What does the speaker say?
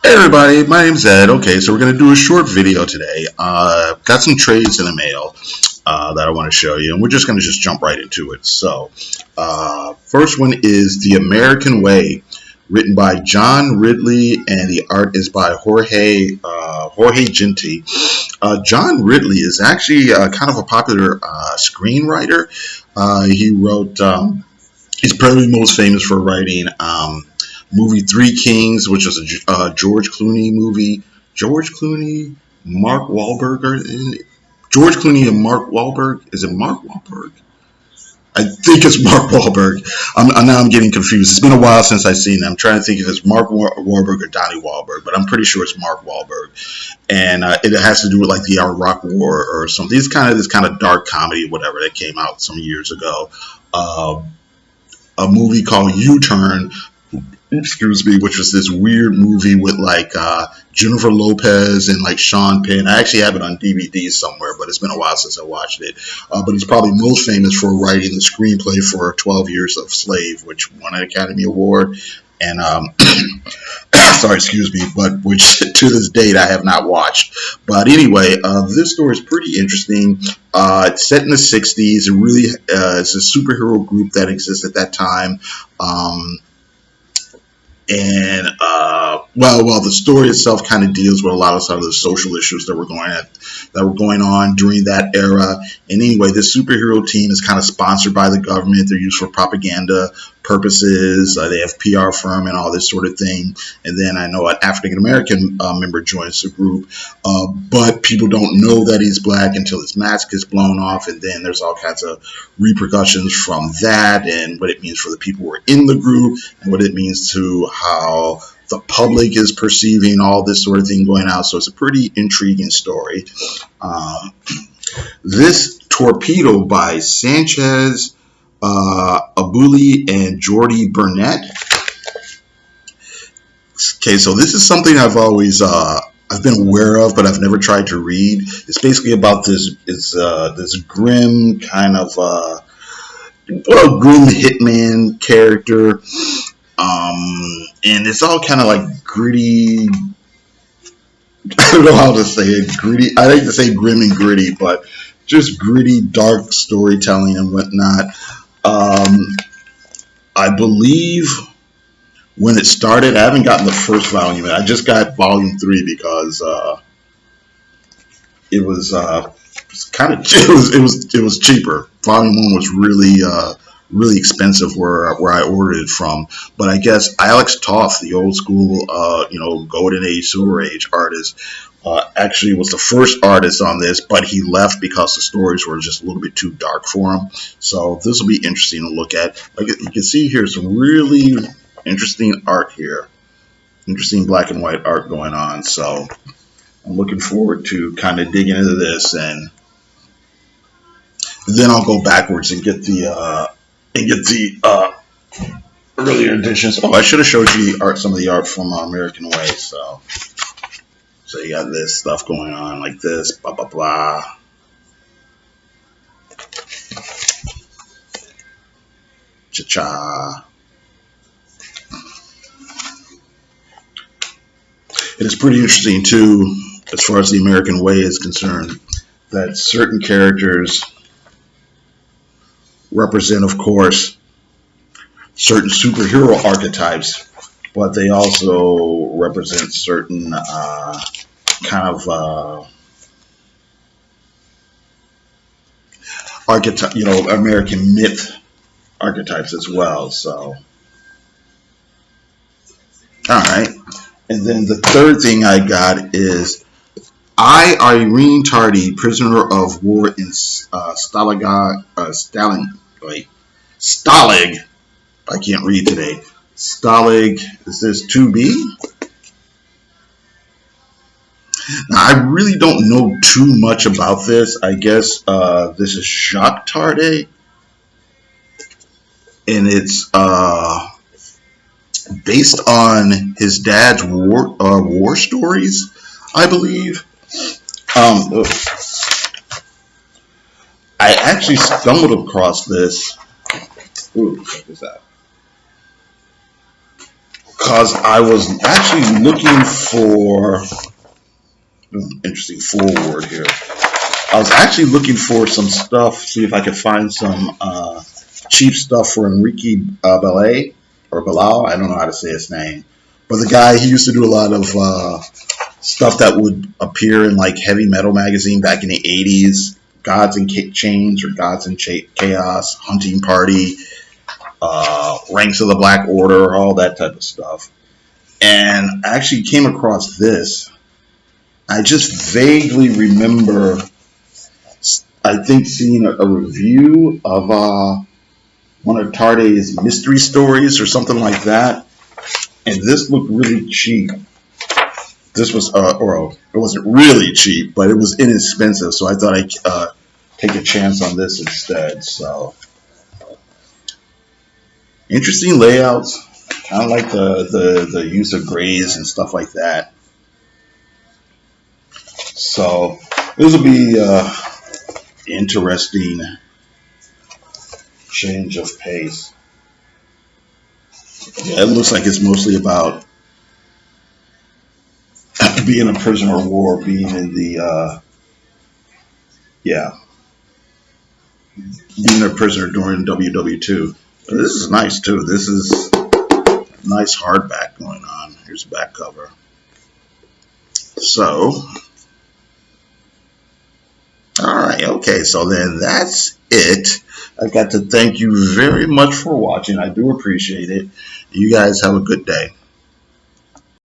Hey everybody, my name's Ed. Okay, so we're going to do a short video today. Got some trades in the mail that I want to show you, and we're just going to jump right into it. So, first one is The American Way, written by John Ridley, and the art is by Jorge Genti. John Ridley is actually kind of a popular screenwriter. He wrote, he's probably most famous for writing movie Three Kings, which was a George Clooney movie. George Clooney, Mark Wahlberg, George Clooney and Mark Wahlberg. Is it Mark Wahlberg? I think it's Mark Wahlberg. Now I'm getting confused. It's been a while since I've seen them. I'm trying to think if it's Mark Wahlberg or Donnie Wahlberg, but I'm pretty sure it's Mark Wahlberg. And it has to do with like the Iraq War or something. It's kind of this kind of dark comedy, whatever, that came out some years ago. A movie called U-Turn, excuse me, which was this weird movie with like Jennifer Lopez and like Sean Penn. I actually have it on DVD somewhere, but it's been a while since I watched it. But he's probably most famous for writing the screenplay for 12 Years of Slave, which won an Academy Award. And sorry, excuse me, but which to this date I have not watched. But anyway, this story is pretty interesting. It's set in the 60s. It really is a superhero group that exists at that time. And well, the story itself kind of deals with a lot of some of the social issues that were going on during that era. And anyway, this superhero team is kind of sponsored by the government. They're used for propaganda purposes. They have PR firm and all this sort of thing. And then I know an African American member joins the group, but people don't know that he's black until his mask is blown off. And then there's all kinds of repercussions from that, and what it means for the people who are in the group, and what it means to how the public is perceiving all this sort of thing going on. So it's a pretty intriguing story. This Torpedo by Sanchez Abuli and Jordi Burnett. Okay, so this is something I've always I've been aware of, but I've never tried to read. It's basically about this grim kind of grim hitman character, and it's all kind of like gritty. I don't know how to say it. Gritty. I hate to say grim and gritty, but just gritty, dark storytelling and whatnot. I believe when it started, I haven't gotten the first volume. I just got volume 3 because it was kind of it was cheaper. Volume 1 was really expensive where I ordered it from. But I guess Alex Toth, the old school Golden Age, Silver Age artist, actually was the first artist on this, but he left because the stories were just a little bit too dark for him. So this will be interesting to look at. Like you can see here, some really interesting art here. Interesting black and white art going on. So I'm looking forward to kind of digging into this, and then I'll go backwards and get the earlier editions. Oh, I should have showed you some of the art from American Way. So you got this stuff going on like this, blah blah blah. Cha-cha. It is pretty interesting too, as far as the American Way is concerned, that certain characters represent, of course, certain superhero archetypes, but they also represent certain kind of archetype, American myth archetypes as well. So, all right. And then the third thing I got is Rene Tardi, Prisoner of War in Stalag. I can't read today. Stalag, is this 2B? Now, I really don't know too much about this. I guess this is Jacques Tardi, and it's based on his dad's war stories, I believe. I actually stumbled across this. Ooh, what is that? because I was actually looking for interesting forward here. I was actually looking for some stuff, see if I could find some cheap stuff for Enrique Ballet or Bilal. I don't know how to say his name, but the guy, he used to do a lot of stuff that would appear in like Heavy Metal magazine back in the 80s. Gods and Chains or Gods and Chaos, Hunting Party, Ranks of the Black Order, all that type of stuff. And I actually came across this. I just vaguely remember, I think, seeing a review of one of Tardi's mystery stories or something like that. And this looked really cheap. This was, or it wasn't really cheap, but it was inexpensive. So I thought I'd take a chance on this instead. So interesting layouts. I like the use of grays and stuff like that. So this will be interesting change of pace. Yeah, it looks like it's mostly about being a prisoner of war, being in the being a prisoner during WW2. This is nice too. This is nice hardback going on. Here's the back cover. So, all right, okay. So then that's it. I got to thank you very much for watching. I do appreciate it. You guys have a good day.